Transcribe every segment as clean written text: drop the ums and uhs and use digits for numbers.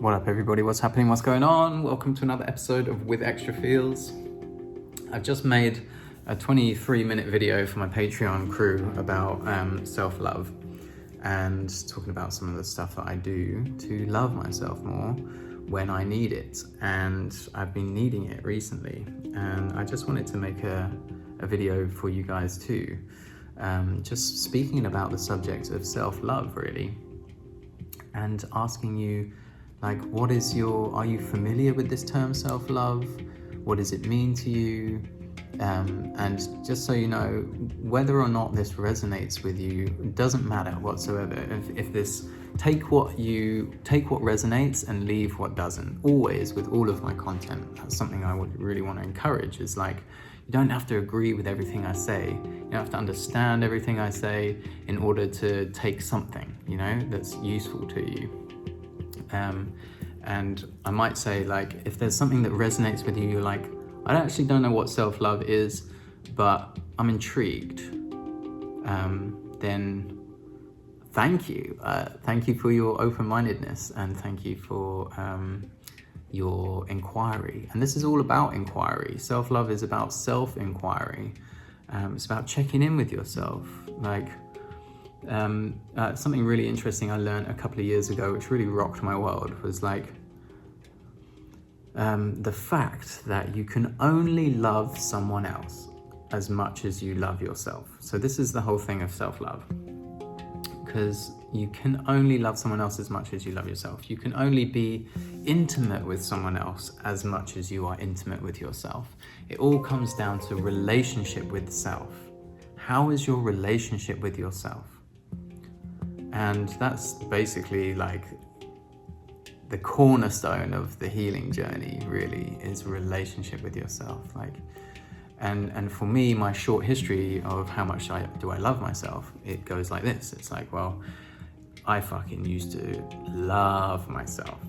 What up everybody, what's happening, what's going on? Welcome to another episode of With Extra Feels. I've just made a 23-minute video for my Patreon crew about self-love and talking about some of the stuff that I do to love myself more when I need it. And I've been needing it recently, and I just wanted to make a video for you guys too. Just speaking about the subject of self-love really, and asking you, like, are you familiar with this term self-love? What does it mean to you? And just so you know, whether or not this resonates with you, it doesn't matter whatsoever. If this, take what resonates and leave what doesn't. Always, with all of my content, that's something I would really want to encourage, is like, you don't have to agree with everything I say. You don't have to understand everything I say in order to take something, that's useful to you. And I might say, like, if there's something that resonates with you, you're like, I actually don't know what self-love is, but I'm intrigued, then thank you. Thank you for your open-mindedness, and thank you for your inquiry. And this is all about inquiry. Self-love is about self-inquiry. It's about checking in with yourself. Like, something really interesting I learned a couple of years ago, which really rocked my world, was like, the fact that you can only love someone else as much as you love yourself. So this is the whole thing of self-love, because you can only love someone else as much as you love yourself. You can only be intimate with someone else as much as you are intimate with yourself. It all comes down to relationship with self. How is your relationship with yourself? And that's basically like the cornerstone of the healing journey, really, is relationship with yourself. Like, and for me, my short history of how much do I love myself, it goes like this. It's like, well, I fucking used to love myself,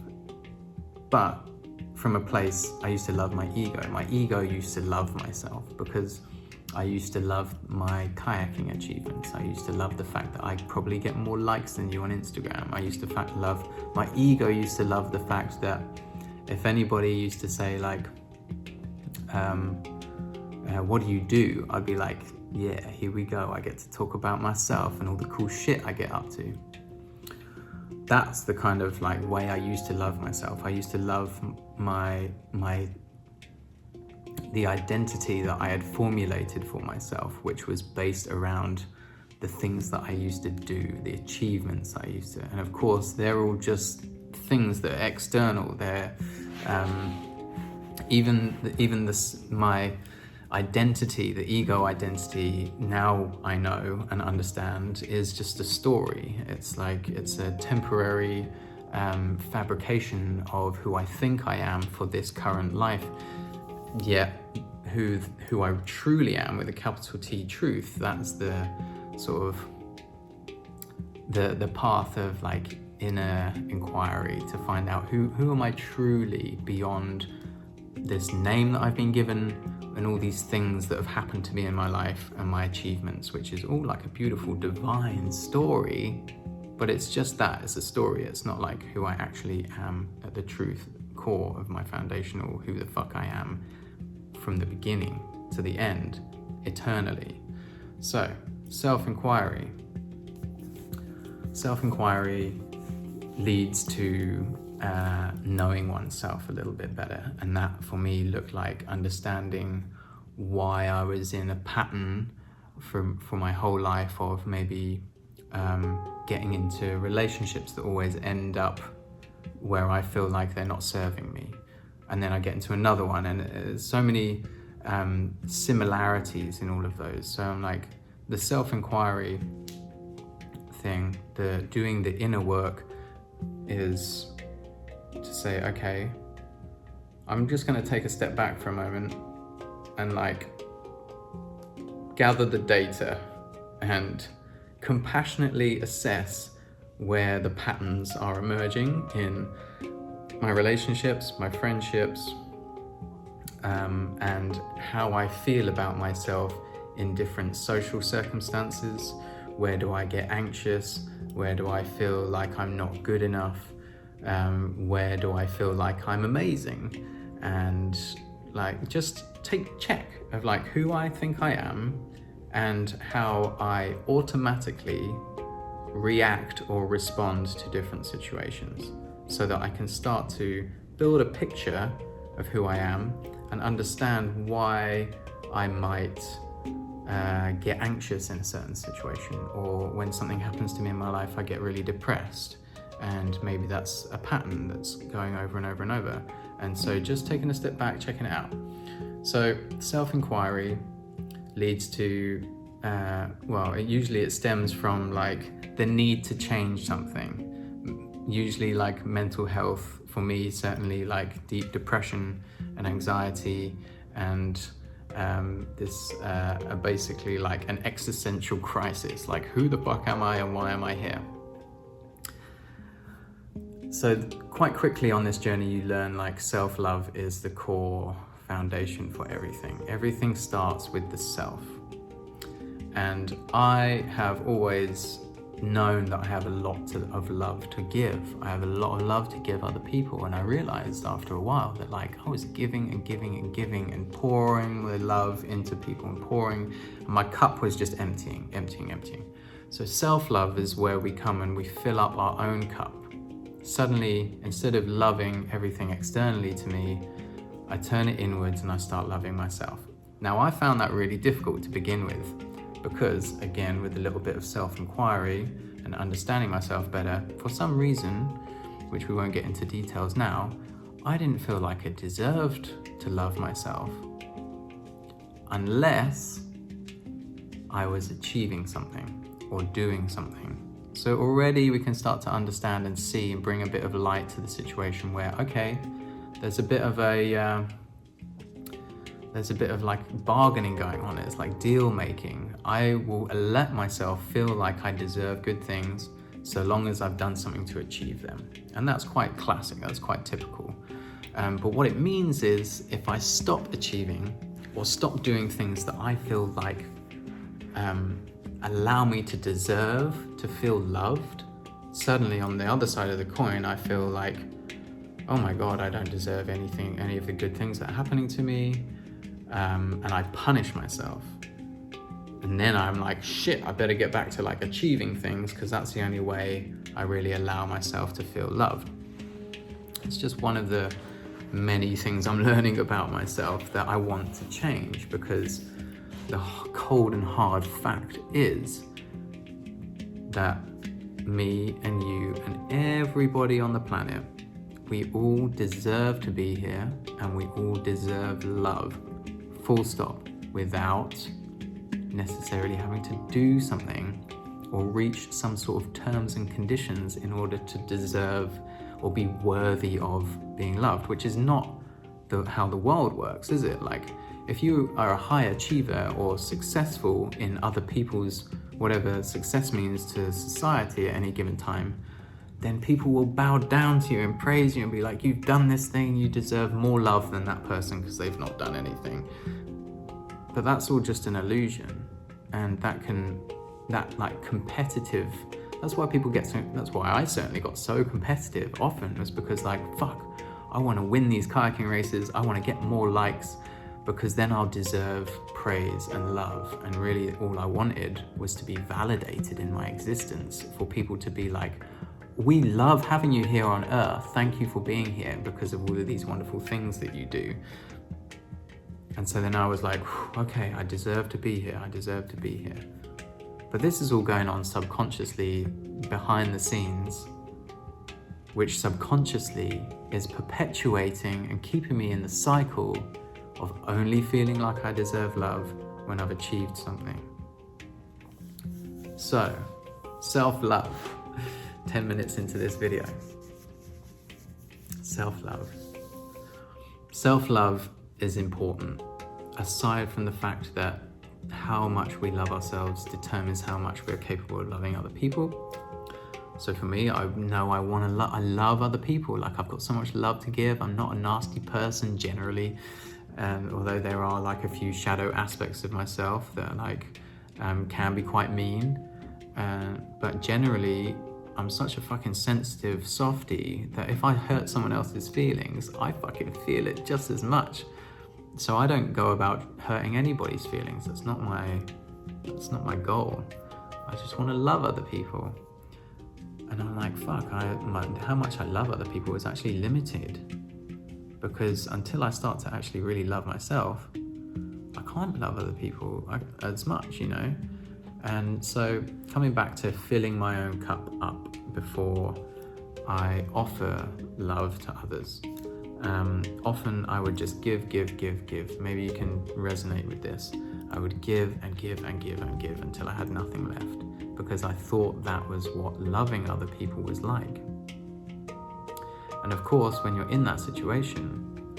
but from a place, I used to love my ego. My ego used to love myself because I used to love my kayaking achievements. I used to love the fact that I probably get more likes than you on Instagram. I used to my ego used to love the fact that if anybody used to say, like, what do you do? I'd be like, yeah, here we go. I get to talk about myself and all the cool shit I get up to. That's the kind of like way I used to love myself. I used to love the identity that I had formulated for myself, which was based around the things that I used to do, the achievements I used to, and of course, they're all just things that are external. They're my identity, the ego identity, now I know and understand, is just a story. It's like, it's a temporary fabrication of who I think I am for this current life. Yet who I truly am, with a capital T, truth, that's the sort of the path of like inner inquiry to find out who am I truly beyond this name that I've been given and all these things that have happened to me in my life and my achievements, which is all like a beautiful divine story, but it's just that, it's a story. It's not like who I actually am at the truth core of my foundational who the fuck I am from the beginning to the end, eternally. So, self-inquiry leads to knowing oneself a little bit better, and that for me looked like understanding why I was in a pattern for my whole life of maybe getting into relationships that always end up where I feel like they're not serving me, and then I get into another one, and there's so many similarities in all of those. So I'm like, the self-inquiry thing, the doing the inner work, is to say, okay, I'm just going to take a step back for a moment and like gather the data and compassionately assess where the patterns are emerging in my relationships, my friendships, and how I feel about myself in different social circumstances. Where do I get anxious? Where do I feel like I'm not good enough? Where do I feel like I'm amazing? And like just take check of like who I think I am and how I automatically react or respond to different situations, so that I can start to build a picture of who I am and understand why I might get anxious in a certain situation, or when something happens to me in my life I get really depressed, and maybe that's a pattern that's going over and over and over. And so just taking a step back, checking it out. So self-inquiry leads to it stems from like the need to change something, usually like mental health. For me, certainly like deep depression and anxiety, and this basically like an existential crisis, like who the fuck am I and why am I here? So quite quickly on this journey you learn like self-love is the core foundation for everything. Everything starts with the self. And I have always known that I have a lot of love to give. I have a lot of love to give other people, and I realized after a while that like I was giving and giving and giving and pouring the love into people and pouring, and my cup was just emptying. So self-love is where we come and we fill up our own cup. Suddenly, instead of loving everything externally to me, I turn it inwards and I start loving myself. Now I found that really difficult to begin with, because again, with a little bit of self-inquiry and understanding myself better, for some reason, which we won't get into details now, I didn't feel like I deserved to love myself unless I was achieving something or doing something. So already we can start to understand and see and bring a bit of light to the situation where, okay, there's a bit of like bargaining going on. It's like deal making. I will let myself feel like I deserve good things so long as I've done something to achieve them. And that's quite classic, that's quite typical. But what it means is if I stop achieving or stop doing things that I feel like allow me to deserve to feel loved, suddenly on the other side of the coin, I feel like, oh my God, I don't deserve anything, any of the good things that are happening to me. And I punish myself. And then I'm like, shit, I better get back to like achieving things, because that's the only way I really allow myself to feel loved. It's just one of the many things I'm learning about myself that I want to change, because the cold and hard fact is that me and you and everybody on the planet, we all deserve to be here and we all deserve love. Full stop, without necessarily having to do something or reach some sort of terms and conditions in order to deserve or be worthy of being loved, which is not how the world works, is it? Like, if you are a high achiever or successful in other people's, whatever success means to society at any given time, then people will bow down to you and praise you and be like, you've done this thing, you deserve more love than that person because they've not done anything. But that's all just an illusion. And that like competitive, that's why people get so, that's why I certainly got so competitive often, was because like, fuck, I want to win these kayaking races, I want to get more likes, because then I'll deserve praise and love. And really all I wanted was to be validated in my existence, for people to be like, we love having you here on earth, thank you for being here because of all of these wonderful things that you do. And so then I was like, okay, I deserve to be here, I deserve to be here. But this is all going on subconsciously behind the scenes, which subconsciously is perpetuating and keeping me in the cycle of only feeling like I deserve love when I've achieved something. So, self-love. 10 minutes into this video. Self-love. Self-love is important, aside from the fact that how much we love ourselves determines how much we're capable of loving other people. So for me, I know I love other people. Like, I've got so much love to give. I'm not a nasty person generally, although there are like a few shadow aspects of myself that like can be quite mean. But generally, I'm such a fucking sensitive softie that if I hurt someone else's feelings, I fucking feel it just as much. So I don't go about hurting anybody's feelings. That's not my goal. I just want to love other people. And I'm like, fuck, how much I love other people is actually limited. Because until I start to actually really love myself, I can't love other people as much, you know? And so coming back to filling my own cup up before I offer love to others. Often I would just give. Maybe you can resonate with this. I would give and give and give and give until I had nothing left, because I thought that was what loving other people was like. And of course, when you're in that situation,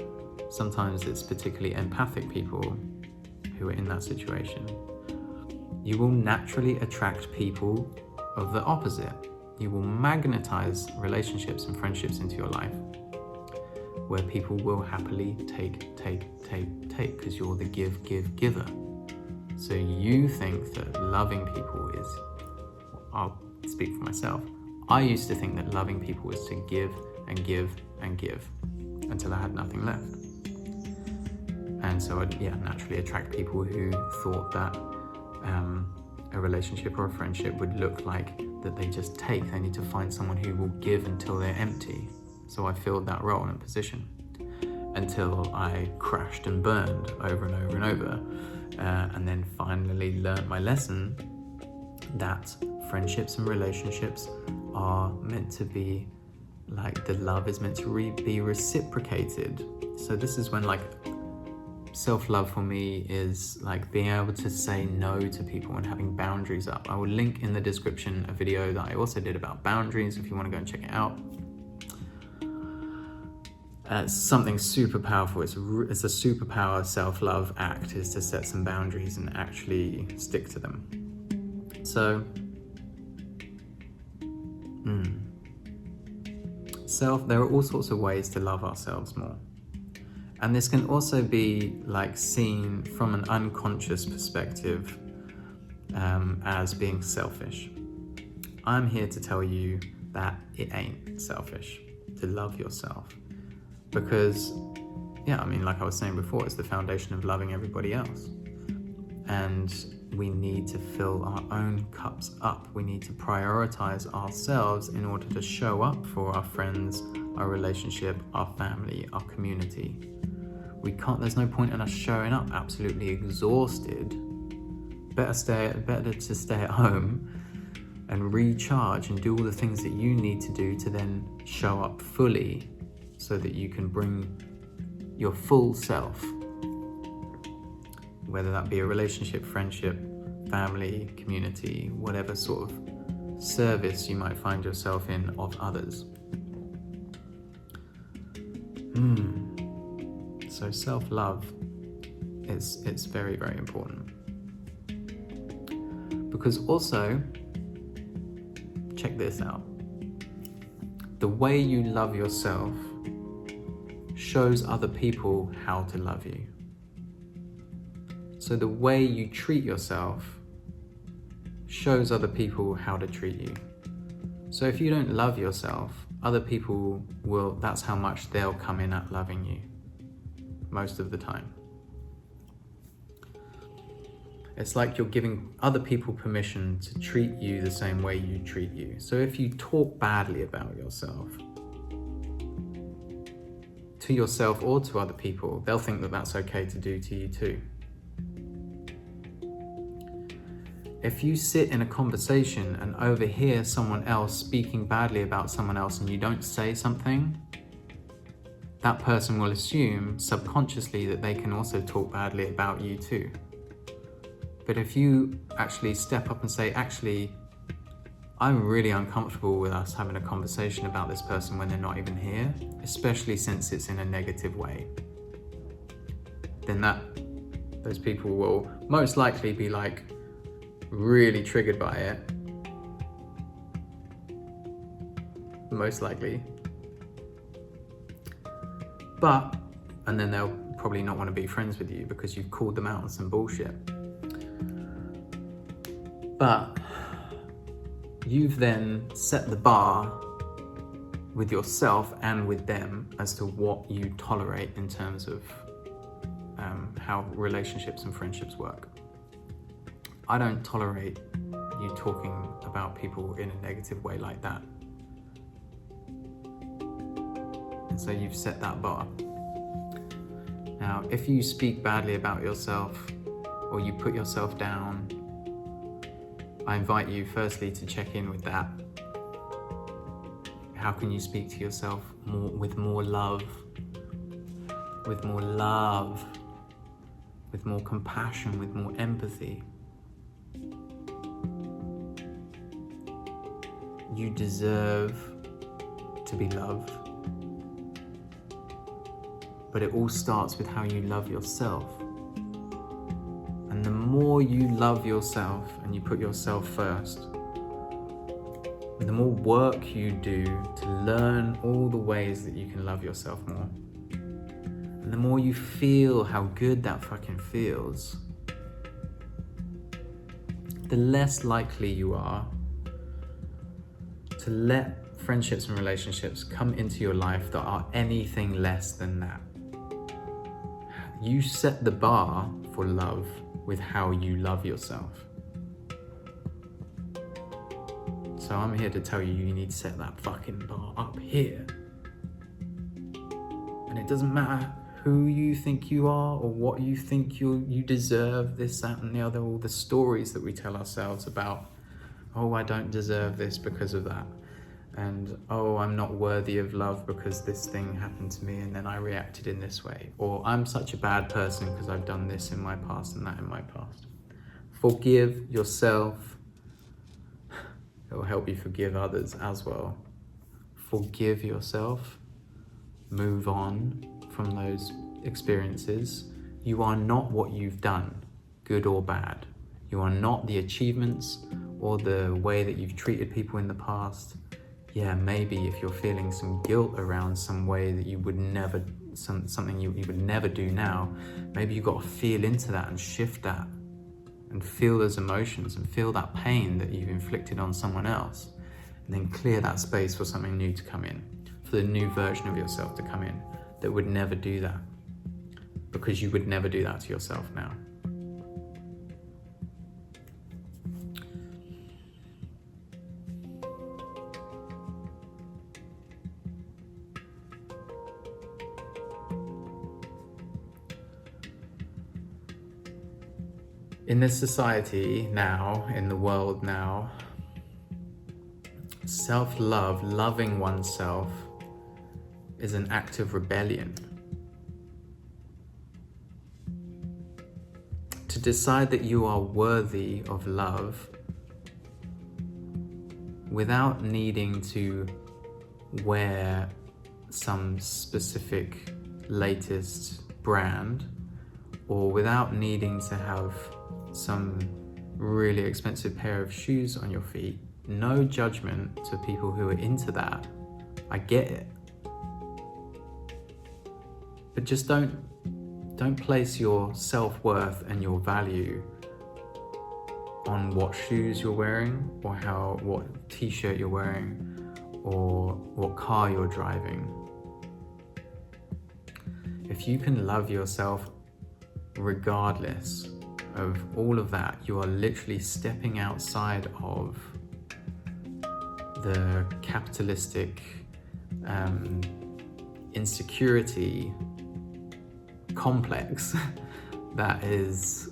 sometimes it's particularly empathic people who are in that situation. You will naturally attract people of the opposite. You will magnetize relationships and friendships into your life where people will happily take, because you're the giver. So you think that loving people is, I'll speak for myself, I used to think that loving people was to give and give and give until I had nothing left. And so I'd naturally attract people who thought that a relationship or a friendship would look like that they just take. They need to find someone who will give until they're empty. So I filled that role and position until I crashed and burned over and over and over, and then finally learned my lesson that friendships and relationships are meant to be like, the love is meant to be reciprocated. So this is when, like, self-love for me is like being able to say no to people and having boundaries up. I will link in the description a video that I also did about boundaries if you want to go and check it out. It's something super powerful. It's a superpower self-love act, is to set some boundaries and actually stick to them. So there are all sorts of ways to love ourselves more. And this can also be like seen from an unconscious perspective as being selfish. I'm here to tell you that it ain't selfish to love yourself, because like I was saying before, it's the foundation of loving everybody else. And we need to fill our own cups up. We need to prioritize ourselves in order to show up for our friends, our relationship, our family, our community. There's no point in us showing up absolutely exhausted. Better to stay at home and recharge and do all the things that you need to do to then show up fully, so that you can bring your full self, whether that be a relationship, friendship, family, community, whatever sort of service you might find yourself in of others. So self-love it's very, very important. Because also, check this out. The way you love yourself shows other people how to love you. So the way you treat yourself shows other people how to treat you. So if you don't love yourself, other people will, that's how much they'll come in at loving you, most of the time. It's like you're giving other people permission to treat you the same way you treat you. So if you talk badly about yourself, to yourself or to other people, they'll think that that's okay to do to you too. If you sit in a conversation and overhear someone else speaking badly about someone else and you don't say something, that person will assume subconsciously that they can also talk badly about you too. But if you actually step up and say, actually, I'm really uncomfortable with us having a conversation about this person when they're not even here, especially since it's in a negative way, then those people will most likely be like really triggered by it. Most likely. And then they'll probably not want to be friends with you because you've called them out on some bullshit. But you've then set the bar with yourself and with them as to what you tolerate in terms of how relationships and friendships work. I don't tolerate you talking about people in a negative way like that. And so you've set that bar. Now, if you speak badly about yourself or you put yourself down, I invite you firstly to check in with that. How can you speak to yourself with more love, with more compassion, with more empathy? You deserve to be loved, but it all starts with how you love yourself. And the more you love yourself and you put yourself first, the more work you do to learn all the ways that you can love yourself more, and the more you feel how good that fucking feels, the less likely you are to let friendships and relationships come into your life that are anything less than that. You set the bar for love with how you love yourself. So I'm here to tell you, you need to set that fucking bar up here. And it doesn't matter who you think you are or what you think you deserve, this, that, and the other, all the stories that we tell ourselves about, oh, I don't deserve this because of that. And, oh, I'm not worthy of love because this thing happened to me and then I reacted in this way. Or I'm such a bad person because I've done this in my past and that in my past. Forgive yourself. It will help you forgive others as well. Forgive yourself. Move on from those experiences. You are not what you've done, good or bad. You are not the achievements or the way that you've treated people in the past. Yeah, maybe if you're feeling some guilt around some way that you would never, something you would never do now, maybe you've got to feel into that and shift that and feel those emotions and feel that pain that you've inflicted on someone else, and then clear that space for something new to come in, for the new version of yourself to come in that would never do that, because you would never do that to yourself now. In this society now, in the world now, self-love, loving oneself, is an act of rebellion. To decide that you are worthy of love without needing to wear some specific latest brand, or without needing to have some really expensive pair of shoes on your feet. No judgment to people who are into that. I get it. But just don't place your self-worth and your value on what shoes you're wearing, or what t-shirt you're wearing, or what car you're driving. If you can love yourself regardless of all of that, you are literally stepping outside of the capitalistic insecurity complex that is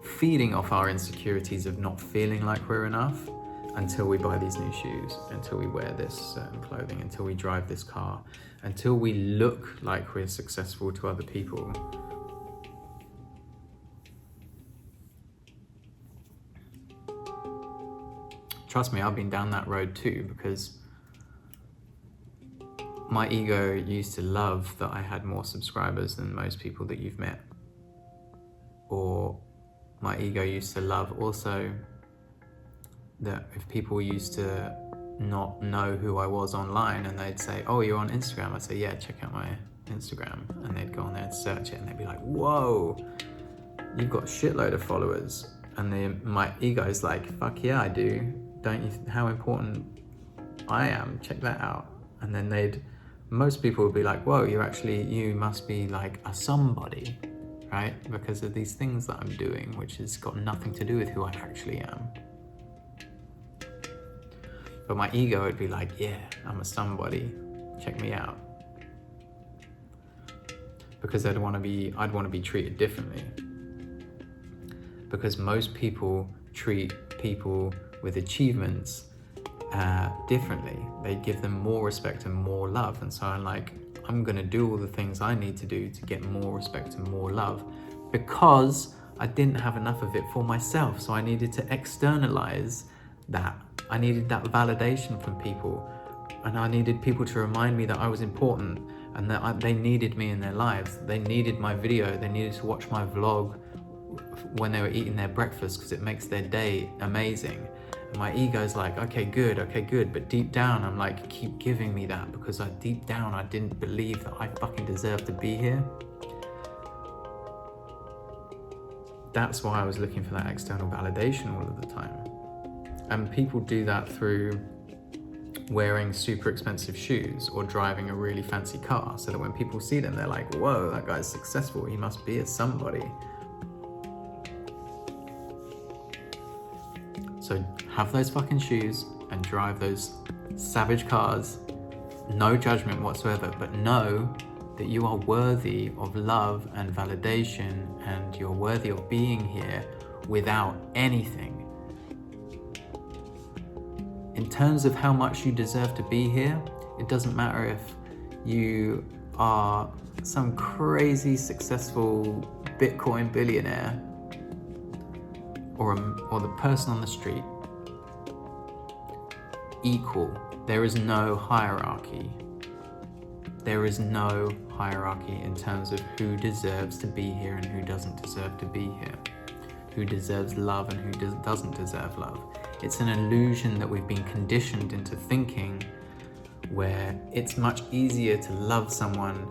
feeding off our insecurities of not feeling like we're enough until we buy these new shoes, until we wear this certain clothing, until we drive this car, until we look like we're successful to other people. Trust me, I've been down that road too, because my ego used to love that I had more subscribers than most people that you've met. Or my ego used to love also that if people used to not know who I was online and they'd say, oh, you're on Instagram, I'd say, yeah, check out my Instagram. And they'd go on there and search it and they'd be like, whoa, you've got a shitload of followers. And my ego is like, fuck yeah, I do. how important I am? Check that out. And then most people would be like, whoa, you must be like a somebody, right? Because of these things that I'm doing, which has got nothing to do with who I actually am. But my ego would be like, yeah, I'm a somebody, check me out. Because I'd want to be treated differently. Because most people treat people with achievements differently. They give them more respect and more love. And so I'm gonna do all the things I need to do to get more respect and more love, because I didn't have enough of it for myself. So I needed to externalize that. I needed that validation from people, and I needed people to remind me that I was important and that they needed me in their lives. They needed my video. They needed to watch my vlog when they were eating their breakfast, because it makes their day amazing. And my ego's like, okay, good. But deep down, I'm like, keep giving me that, because deep down, I didn't believe that I fucking deserved to be here. That's why I was looking for that external validation all of the time. And people do that through wearing super expensive shoes or driving a really fancy car, so that when people see them, they're like, whoa, that guy's successful. He must be a somebody. So have those fucking shoes and drive those savage cars, no judgment whatsoever, but know that you are worthy of love and validation, and you're worthy of being here without anything. In terms of how much you deserve to be here, it doesn't matter if you are some crazy successful Bitcoin billionaire or the person on the street. Equal. There is no hierarchy. There is no hierarchy in terms of who deserves to be here and who doesn't deserve to be here. Who deserves love and who doesn't deserve love. It's an illusion that we've been conditioned into thinking, where it's much easier to love someone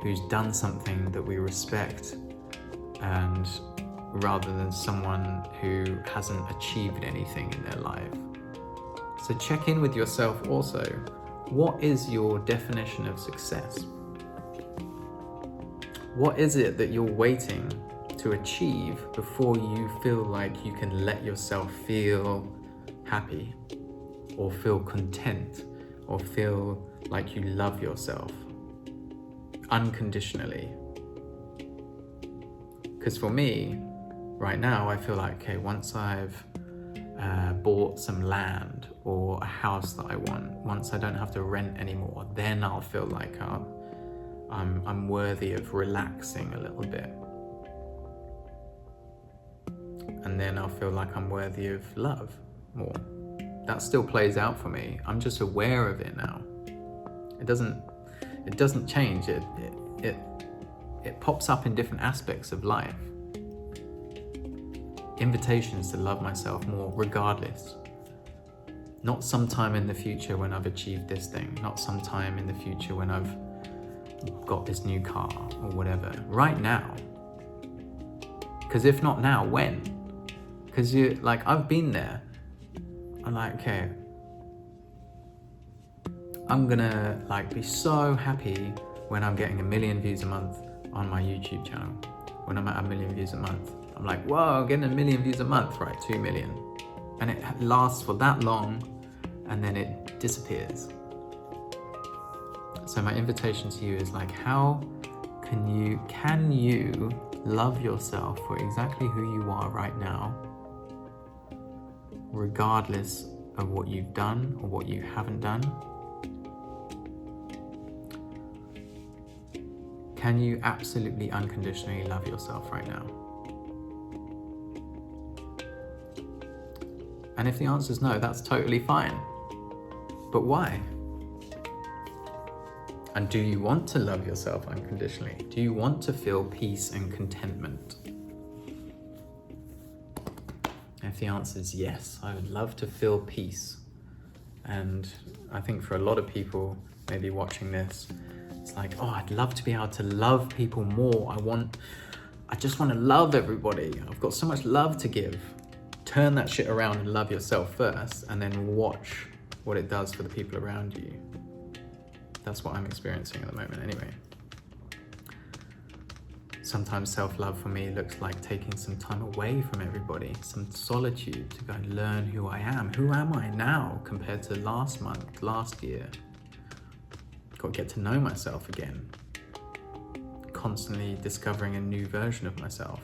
who's done something that we respect, and rather than someone who hasn't achieved anything in their life. So check in with yourself also. What is your definition of success? What is it that you're waiting to achieve before you feel like you can let yourself feel happy, or feel content, or feel like you love yourself unconditionally? Because for me, right now, I feel like, okay, once I've bought some land or a house that I want, once I don't have to rent anymore, then I'll feel like I'm worthy of relaxing a little bit. And then I'll feel like I'm worthy of love more. That still plays out for me. I'm just aware of it now. It doesn't change. It pops up in different aspects of life. Invitations to love myself more, regardless. Not sometime in the future when I've achieved this thing. Not sometime in the future when I've got this new car or whatever. Right now. Because if not now, when? Because I've been there. I'm like, okay, I'm gonna be so happy when I'm getting 1 million views a month on my YouTube channel. When I'm at 1 million views a month, I'm like, whoa, I'm getting 1 million views a month, right? 2 million. And it lasts for that long, and then it disappears. So my invitation to you is how can you love yourself for exactly who you are right now, regardless of what you've done or what you haven't done? Can you absolutely unconditionally love yourself right now? And if the answer is no, that's totally fine. But why? And do you want to love yourself unconditionally? Do you want to feel peace and contentment? If the answer is yes, I would love to feel peace. And I think for a lot of people, maybe watching this, it's like, oh, I'd love to be able to love people more. I just want to love everybody. I've got so much love to give. turn that shit around and love yourself first, and then watch what it does for the people around you. That's what I'm experiencing at the moment anyway. Sometimes self-love for me looks like taking some time away from everybody, some solitude to go and learn who I am. Who am I now compared to last month, last year? Got to get to know myself again. Constantly discovering a new version of myself.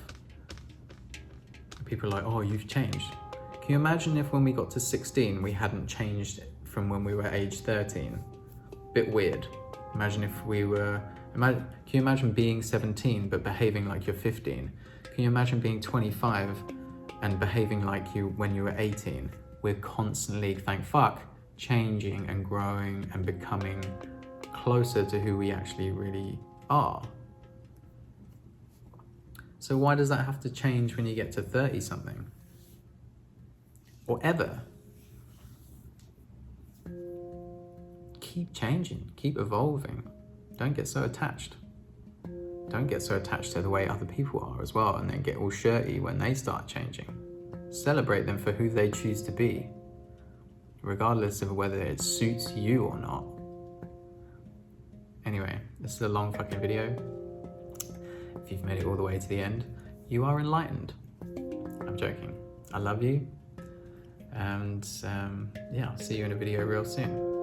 People are like, oh, you've changed. Can you imagine if when we got to 16, we hadn't changed from when we were age 13? Bit weird. Imagine if we were, can you imagine being 17 but behaving like you're 15? Can you imagine being 25 and behaving like you when you were 18? We're constantly, thank fuck, changing and growing and becoming closer to who we actually really are. So why does that have to change when you get to 30 something? Or ever? Keep changing, keep evolving. Don't get so attached. Don't get so attached to the way other people are as well, and then get all shirty when they start changing. Celebrate them for who they choose to be, regardless of whether it suits you or not. Anyway, this is a long fucking video. If you've made it all the way to the end, you are enlightened. I'm joking. I love you. And yeah, I'll see you in a video real soon.